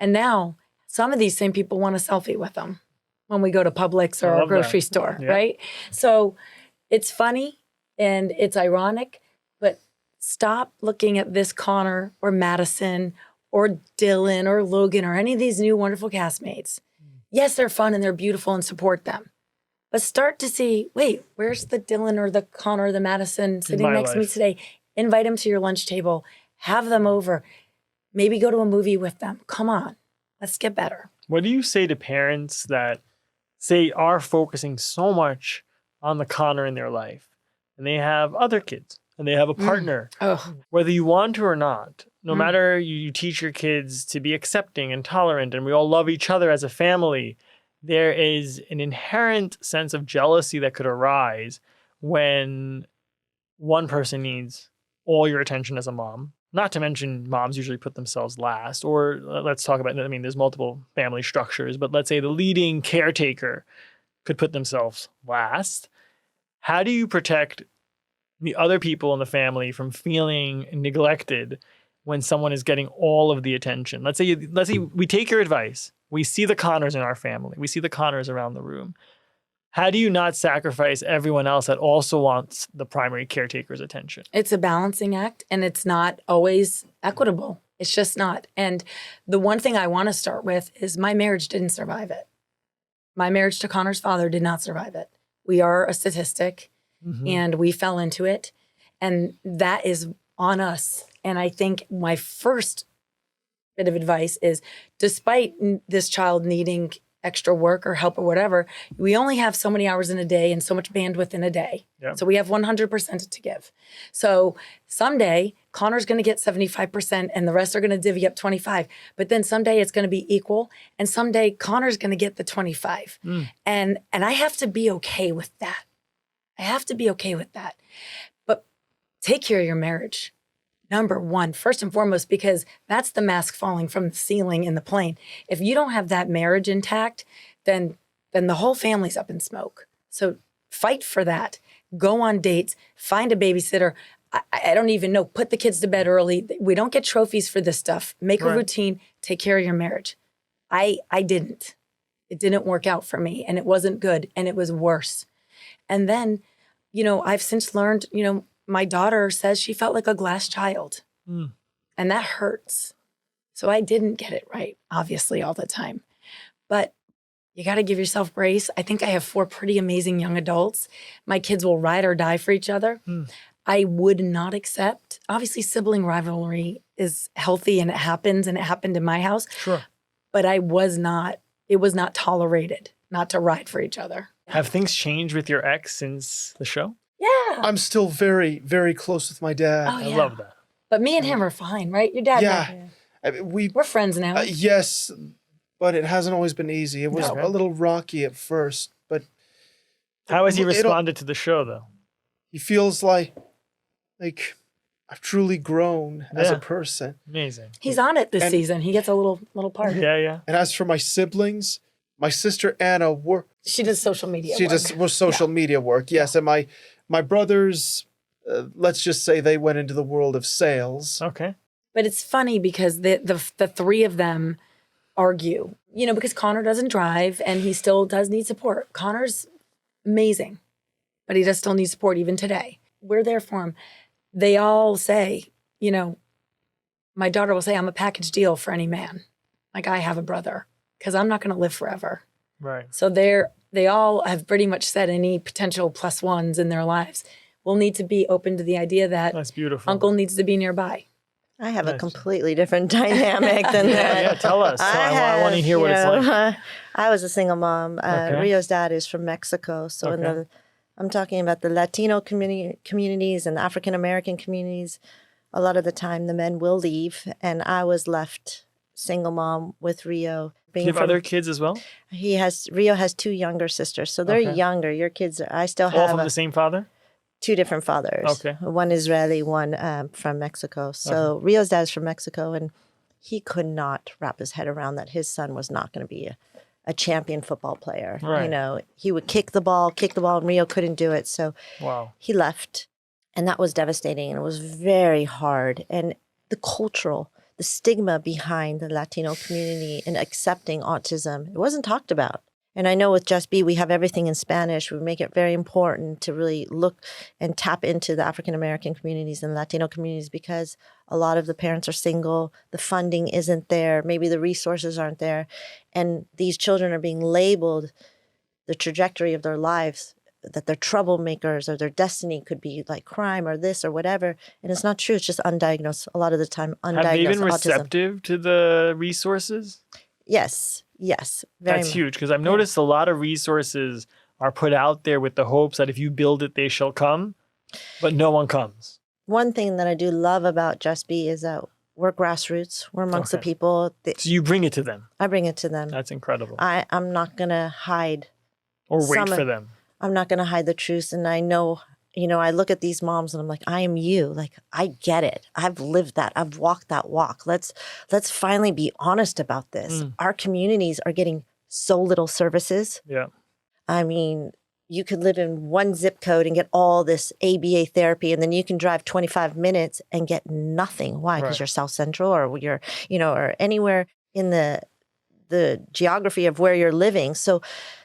And now some of these same people want a selfie with him when we go to Publix or a grocery store, right? So it's funny and it's ironic, but stop looking at this Connor or Madison or Dylan or Logan or any of these new wonderful castmates. Yes, they're fun and they're beautiful and support them. But start to see, wait, where's the Dylan or the Connor or the Madison sitting next to me today? Invite them to your lunch table. Have them over. Maybe go to a movie with them. Come on, let's get better. What do you say to parents that say are focusing so much on the Connor in their life, and they have other kids and they have a partner, whether you want to or not, no matter you teach your kids to be accepting and tolerant, and we all love each other as a family, there is an inherent sense of jealousy that could arise when one person needs all your attention as a mom. Not to mention moms usually put themselves last, or let's talk about, I mean, there's multiple family structures, but let's say the leading caretaker could put themselves last. How do you protect the other people in the family from feeling neglected when someone is getting all of the attention? Let's say we take your advice. We see the Connors in our family. We see the Connors around the room. How do you not sacrifice everyone else that also wants the primary caretaker's attention? It's a balancing act, and it's not always equitable. It's just not. And the one thing I want to start with is my marriage didn't survive it. My marriage to Connor's father did not survive it. We are a statistic, and we fell into it. And that is on us. And I think my first bit of advice is, despite this child needing extra work or help or whatever, we only have so many hours in a day and so much bandwidth in a day. Yep. So we have 100% to give. So someday Connor's going to get 75% and the rest are going to divvy up 25. But then someday it's going to be equal, and someday Connor's going to get the 25. And I have to be okay with that. I have to be okay with that. But take care of your marriage. Number one, first and foremost, because that's the mask falling from the ceiling in the plane. If you don't have that marriage intact, then the whole family's up in smoke. So fight for that. Go on dates. Find a babysitter. I don't even know. Put the kids to bed early. We don't get trophies for this stuff. Make a routine. Take care of your marriage. I didn't. It didn't work out for me, and it wasn't good, and it was worse. And then, I've since learned, my daughter says she felt like a glass child, and that hurts. So I didn't get it right, obviously, all the time. But you got to give yourself grace. I think I have 4 pretty amazing young adults. My kids will ride or die for each other. I would not accept, obviously, sibling rivalry is healthy and it happens, and it happened in my house. Sure. But it was not tolerated not to ride for each other. Have things changed with your ex since the show? Yeah. I'm still very, very close with my dad. Oh, yeah. I love that. But me and him are fine, right? Your dad. Yeah. I mean, We're friends now. Yes, but it hasn't always been easy. It was Okay. a little rocky at first, but How has he it'll- responded to the show, though? he feels like I've truly grown as Yeah. a person. Amazing. He's on it this And- season. He gets a little part. Yeah. And as for my siblings, my sister Anna She does social media she work. just was social media work. Yes, and my brothers, let's just say they went into the world of sales. Okay. But it's funny because the three of them argue, because Connor doesn't drive and he still does need support. Connor's amazing, but he does still need support even today. We're there for him. They all say, my daughter will say, I'm a package deal for any man. Like I have a brother because I'm not going to live forever. Right. So they all have pretty much said any potential plus ones in their lives will need to be open to the idea that That's beautiful. uncle needs to be nearby. I have a Nice. completely different dynamic than that. Yeah, tell us. I want to hear what it's like. I was a single mom. Okay. Rio's dad is from Mexico. So Okay. I'm talking about the Latino communities and the African American communities. A lot of the time the men will leave. And I was left single mom with Rio. Do you have other kids as well? Rio has two younger sisters. So they're Okay. younger. Your kids, I still All have from the same father? two different fathers. Okay. One Israeli, one from Mexico. So Rio's dad is from Mexico, and he could not wrap his head around that his son was not going to be a champion football player. Right. He would kick the ball, and Rio couldn't do it. So Wow. he left, and that was devastating, and it was very hard. And the stigma behind the Latino community and accepting autism, it wasn't talked about. And I know with Just Be, we have everything in Spanish. We make it very important to really look and tap into the African American communities and Latino communities because a lot of the parents are single, the funding isn't there, maybe the resources aren't there. And these children are being labeled the trajectory of their lives, that they're troublemakers or their destiny could be like crime or this or whatever. And it's not true. It's just undiagnosed, a lot of the time, undiagnosed Have they been autism. receptive to the resources? Yes, very That's much. huge because I've noticed a lot of resources are put out there with the hopes that if you build it, they shall come, but no one comes. One thing that I do love about Just Be is that we're grassroots. We're amongst the Okay. people. So you bring it to them. I bring it to them. That's incredible. I'm not going to hide. Or wait some- for them. I'm not going to hide the truth. And I know, I look at these moms and I'm like, I am you. Like, I get it. I've lived that. I've walked that walk. Let's finally be honest about this. Our communities are getting so little services. Yeah. I mean, you could live in one zip code and get all this ABA therapy, and then you can drive 25 minutes and get nothing. Why? Because Right. you're South Central or you're, or anywhere in the geography of where you're living. So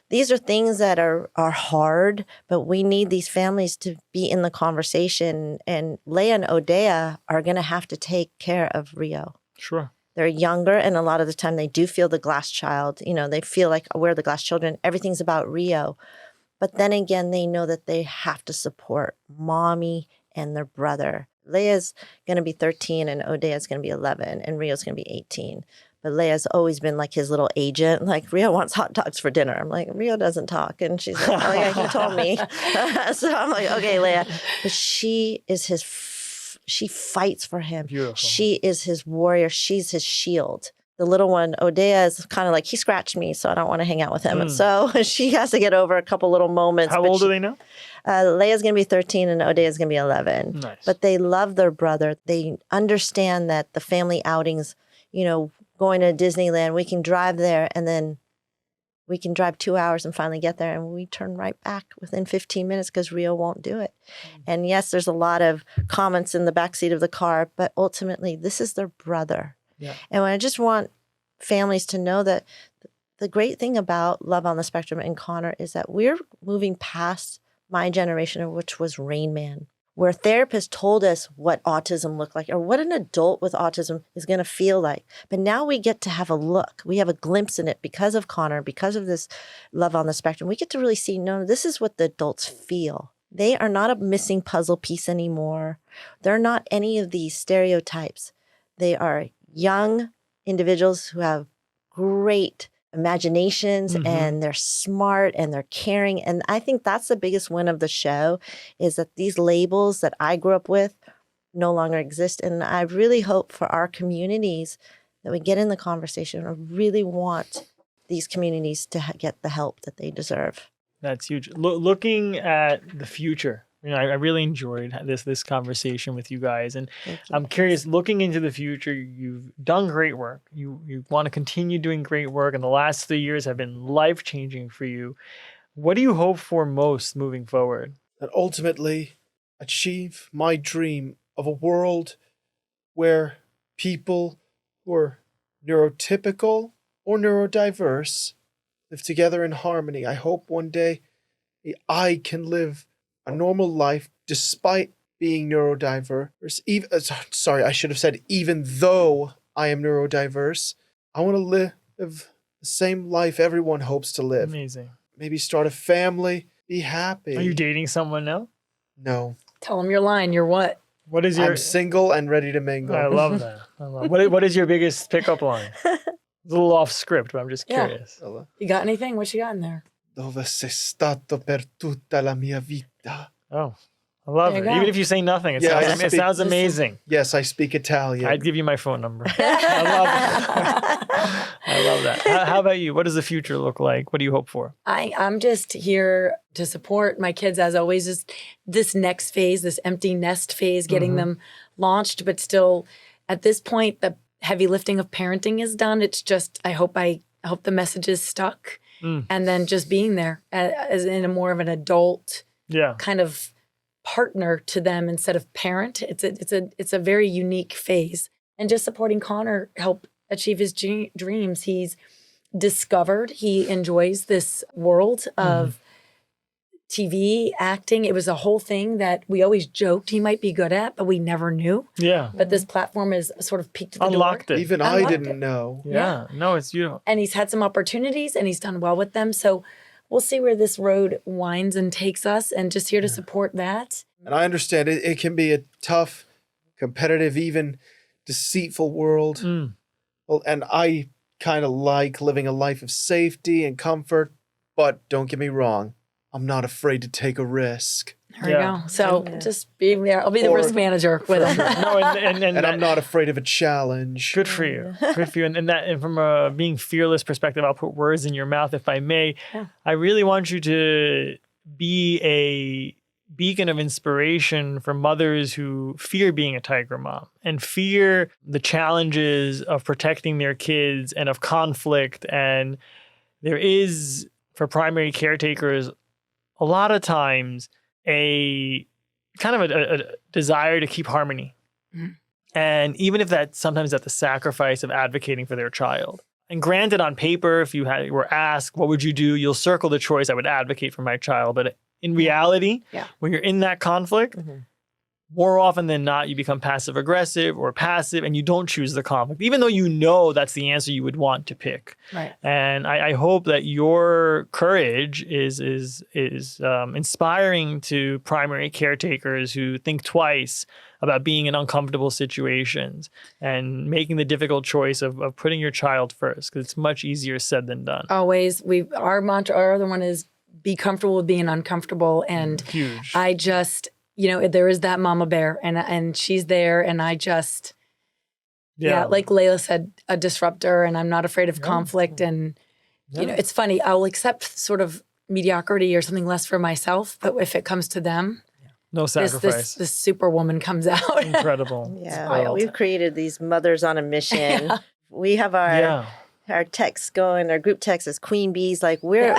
these are things that are hard, but we need these families to be in the conversation. And Leia and Odea are going to have to take care of Rio. Sure. They're younger, and a lot of the time they do feel the glass child. They feel like we're the glass children. Everything's about Rio. But then again, they know that they have to support mommy and their brother. Leia's going to be 13 and Odea's going to be 11 and Rio's going to be 18. But Leia's always been like his little agent. Like, Rio wants hot dogs for dinner. I'm like, Rio doesn't talk. And she's like, oh yeah, he told me. So I'm like, okay, Leia. But she is she fights for him. Beautiful. She is his warrior. She's his shield. The little one, Odea, is kind of like, he scratched me, so I don't want to hang out with him. And so she has to get over a couple little moments. How but old are they now? Leia's going to be 13 and Odea's going to be 11. Nice. But they love their brother. They understand that the family outings, going to Disneyland, we can drive there and then we can drive 2 hours and finally get there. And we turn right back within 15 minutes because Rio won't do it. And yes, there's a lot of comments in the backseat of the car, but ultimately this is their brother. Yeah. And I just want families to know that the great thing about Love on the Spectrum and Connor is that we're moving past my generation, which was Rain Man, where therapists told us what autism looked like or what an adult with autism is going to feel like. But now we get to have a look. We have a glimpse in it because of Connor, because of this Love on the Spectrum. We get to really see, no, this is what the adults feel. They are not a missing puzzle piece anymore. They're not any of these stereotypes. They are young individuals who have great imaginations and they're smart and they're caring. And I think that's the biggest win of the show is that these labels that I grew up with, no longer exist. And I really hope for our communities that we get in the conversation. I really want these communities to get the help that they deserve. That's huge. Looking at the future, I really enjoyed this conversation with you guys, and I'm curious. Looking into the future, you've done great work. You want to continue doing great work, and the last 3 years have been life-changing for you. What do you hope for most moving forward? That ultimately achieve my dream of a world where people who are neurotypical or neurodiverse live together in harmony. I hope one day I can live a normal life despite being neurodiverse. Even though I am neurodiverse, I want to live the same life everyone hopes to live. Amazing. Maybe start a family, be happy. Are you dating someone now? No. Tell them your line. You're what? What is your... I'm single and ready to mingle. I love that. What is your biggest pickup line? It's a little off script, but I'm just curious. You got anything? What you got in there? Dove sei stato per tutta la mia vita. Oh, I love There it. you go. Even if you say nothing, it sounds amazing. Yes, I speak Italian. I'd give you my phone number. I love it. I love that. How about you? What does the future look like? What do you hope for? I'm just here to support my kids, as always, is this next phase, this empty nest phase, getting them launched, but still at this point, the heavy lifting of parenting is done. It's just, I hope the message is stuck. And then just being there as in a more of an adult kind of partner to them instead of parent. It's a very unique phase. And just supporting Connor help achieve his dreams. He's discovered he enjoys this world of TV, acting. It was a whole thing that we always joked he might be good at, but we never knew. Yeah. But this platform has sort of peeked at the Unlocked door. it. Even I didn't know. Yeah. No, it's you. And he's had some opportunities and he's done well with them. So we'll see where this road winds and takes us, and just here to support that. And I understand it can be a tough, competitive, even deceitful world. Well, and I kind of like living a life of safety and comfort, but don't get me wrong, I'm not afraid to take a risk. There we go. So just be there. I'll be the risk manager with him. No, and I'm not afraid of a challenge. Good for you. Good for you. And from a being fearless perspective, I'll put words in your mouth if I may. Yeah. I really want you to be a beacon of inspiration for mothers who fear being a tiger mom and fear the challenges of protecting their kids and of conflict. And there is, for primary caretakers, a lot of times a kind of a desire to keep harmony. And even if that sometimes at the sacrifice of advocating for their child. And granted, on paper, if you were asked, what would you do? You'll circle the choice, I would advocate for my child. But in reality, when you're in that conflict, more often than not, you become passive aggressive or passive, and you don't choose the conflict, even though you know that's the answer you would want to pick. Right. And I hope that your courage is inspiring to primary caretakers who think twice about being in uncomfortable situations and making the difficult choice of putting your child first, because it's much easier said than done. Always. Our mantra, our other one is be comfortable with being uncomfortable. And huge. I just, there is that mama bear and she's there, and I just, like Layla said, a disruptor, and I'm not afraid of conflict. And, it's funny, I'll accept sort of mediocrity or something less for myself, but if it comes to them, no sacrifice. This superwoman comes out. Incredible. We've created these mothers on a mission. We have our texts going, our group text is queen bees. Like we're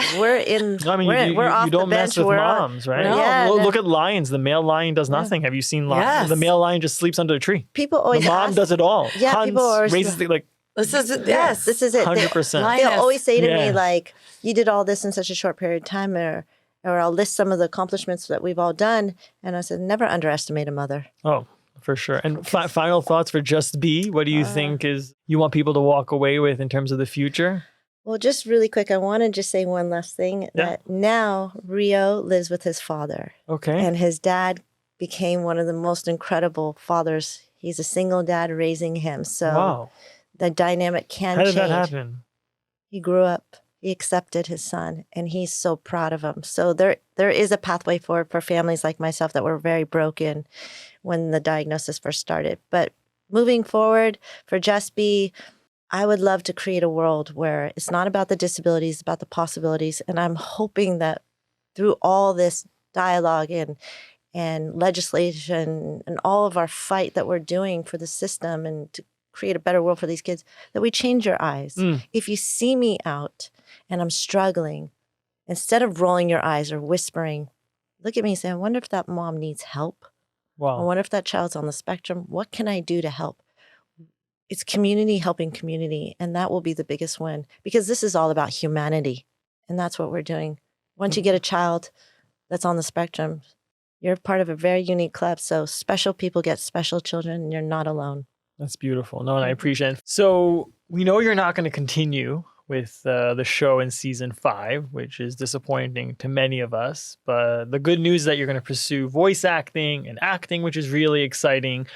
in. I mean, we're off you don't the mess bench. with moms, right? Yeah, Look at lions. The male lion does nothing. Have you seen lions? Yes. The male lion just sleeps under a tree. People always the mom does it all. Yeah, hunts, people always raises the, like. This is it. Yes, this is it. 100%. They'll always say to me like, "You did all this in such a short period of time," or I'll list some of the accomplishments that we've all done, and I said, "Never underestimate a mother." Oh, for sure. And final thoughts for Just Be. What do you think you want people to walk away with in terms of the future? Well, just really quick, I want to just say one last thing. That now Rio lives with his father. Okay. And his dad became one of the most incredible fathers. He's a single dad raising him. So the dynamic can change. How did that happen? He grew up. He accepted his son, and he's so proud of him. So there is a pathway forward for families like myself that were very broken. when the diagnosis first started. But moving forward for Just Be, I would love to create a world where it's not about the disabilities, it's about the possibilities. And I'm hoping that through all this dialogue and legislation and all of our fight that we're doing for the system and to create a better world for these kids, that we change your eyes. If you see me out and I'm struggling, instead of rolling your eyes or whispering, look at me and say, I wonder if that mom needs help. Wow. I wonder if that child's on the spectrum. What can I do to help? It's community helping community, and that will be the biggest win, because this is all about humanity, and that's what we're doing. Once you get a child that's on the spectrum, you're part of a very unique club, so special people get special children, and you're not alone. That's beautiful. No, and I appreciate it. So we know you're not going to continue with the show in season 5, which is disappointing to many of us. But the good news is that you're going to pursue voice acting and acting, which is really exciting.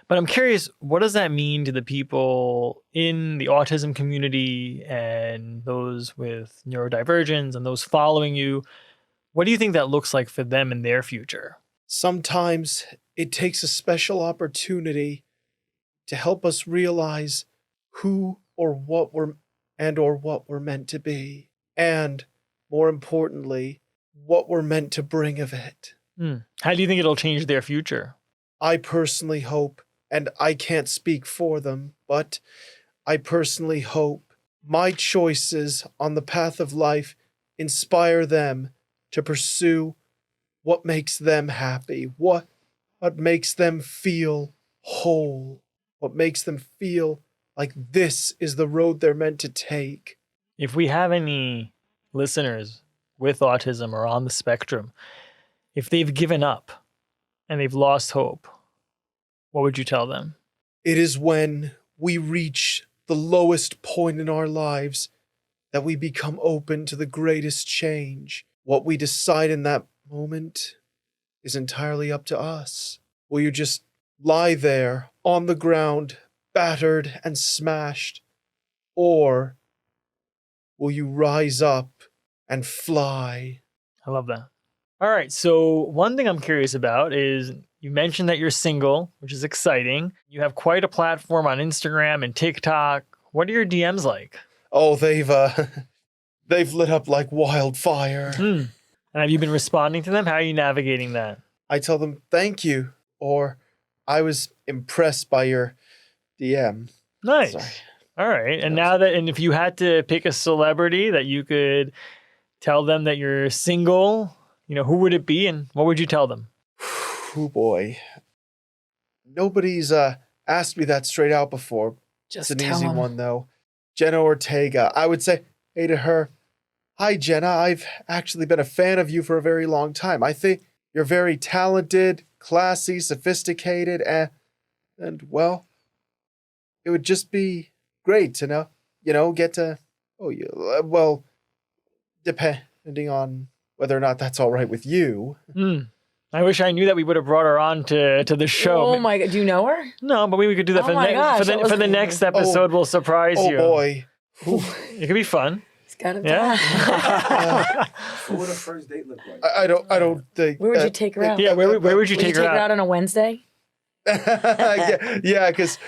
But I'm curious, what does that mean to the people in the autism community and those with neurodivergence and those following you? What do you think that looks like for them in their future? Sometimes it takes a special opportunity to help us realize who or what we're meant to be, and more importantly, what we're meant to bring of it. How do you think it'll change their future? I personally hope, and I can't speak for them, but I personally hope my choices on the path of life inspire them to pursue what makes them happy, what makes them feel whole, what makes them feel like this is the road they're meant to take. If we have any listeners with autism or on the spectrum, if they've given up and they've lost hope, what would you tell them? It is when we reach the lowest point in our lives that we become open to the greatest change. What we decide in that moment is entirely up to us. Will you just lie there on the ground, battered and smashed? Or will you rise up and fly? I love that. All right. So one thing I'm curious about is you mentioned that you're single, which is exciting. You have quite a platform on Instagram and TikTok. What are your DMs like? Oh, they've lit up like wildfire. And have you been responding to them? How are you navigating that? I tell them thank you, or I was impressed by your DM. Nice. Sorry. All right. And if you had to pick a celebrity that you could tell them that you're single, who would it be and what would you tell them? Oh boy. Nobody's asked me that straight out before. Just it's an tell easy 'em. one though. Jenna Ortega. I would say, hey to her, hi Jenna, I've actually been a fan of you for a very long time. I think you're very talented, classy, sophisticated, and well, it would just be great to get to, depending on whether or not that's all right with you. I wish I knew that we would have brought her on to the show. Oh my God, do you know her? No, but we could do that Oh my gosh, that was for the next episode. We'll surprise you. Oh boy. It could be fun. It's gotta be. Yeah. What would a first date look like? I don't think. Where would you take her out? Yeah, where would you Would take her out? on a Wednesday? yeah, because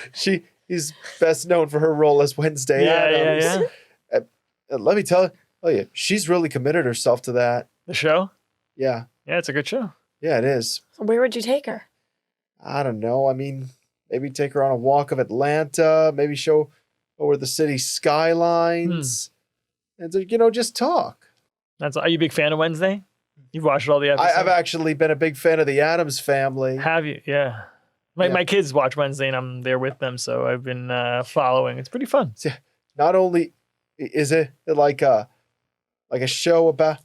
he's best known for her role as Wednesday Addams. Yeah. Let me tell you, she's really committed herself to that. The show? Yeah. Yeah, it's a good show. Yeah, it is. So where would you take her? I don't know. I mean, maybe take her on a walk of Atlanta, maybe show over the city skylines, and just talk. Are you a big fan of Wednesday? You've watched all the episodes? I've actually been a big fan of the Addams Family. Have you? Yeah. My kids watch Wednesday and I'm there with them, so I've been following. It's pretty fun. See, not only is it like a show about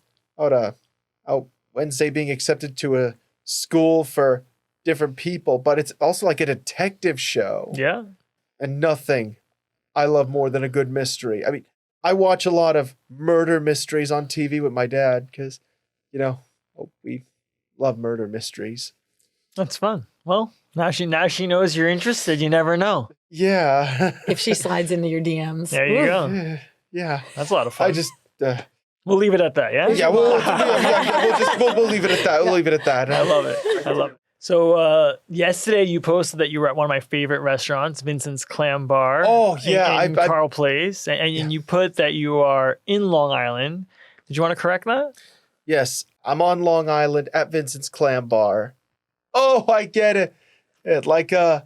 Wednesday being accepted to a school for different people, but it's also like a detective show. Yeah. And nothing I love more than a good mystery. I mean, I watch a lot of murder mysteries on TV with my dad because, we love murder mysteries. That's fun. Well, now she knows you're interested. You never know. Yeah. If she slides into your DMs. There you go. Yeah. That's a lot of fun. I just... We'll leave it at that, yeah? Yeah, we'll leave it at that. We'll leave it at that. I love it. So yesterday you posted that you were at one of my favorite restaurants, Vincent's Clam Bar. Oh, yeah, in Carl Place, and you put that you are in Long Island. Did you want to correct that? Yes, I'm on Long Island at Vincent's Clam Bar. Oh, I get it. Like a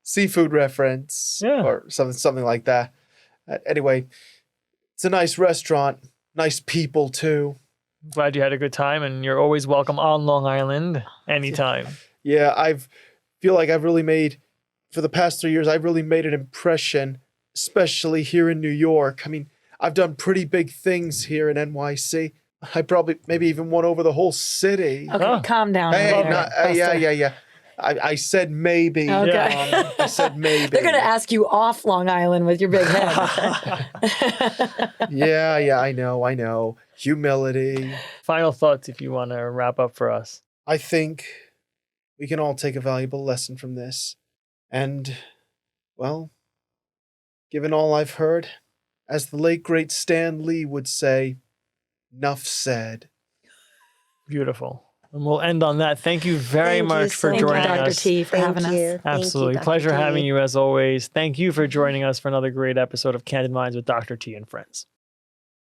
seafood reference or something like that. Anyway, it's a nice restaurant, nice people too. Glad you had a good time, and you're always welcome on Long Island anytime. Yeah, feel like I've really made, for the past 3 years, I've really made an impression, especially here in New York. I mean, I've done pretty big things here in NYC. I probably maybe even won over the whole city. Okay, calm down. Yeah. I said maybe. Okay. I said maybe. They're going to ask you off Long Island with your big head. Yeah, I know. Humility. Final thoughts if you want to wrap up for us. I think we can all take a valuable lesson from this. And, well, given all I've heard, as the late great Stan Lee would say, "'Nuff said." Beautiful. And we'll end on that. Thank you very much for joining Dr. us. T, for having us. Absolutely. Dr. Pleasure T. having you as always. Thank you for joining us for another great episode of Candid Minds with Dr. T and Friends.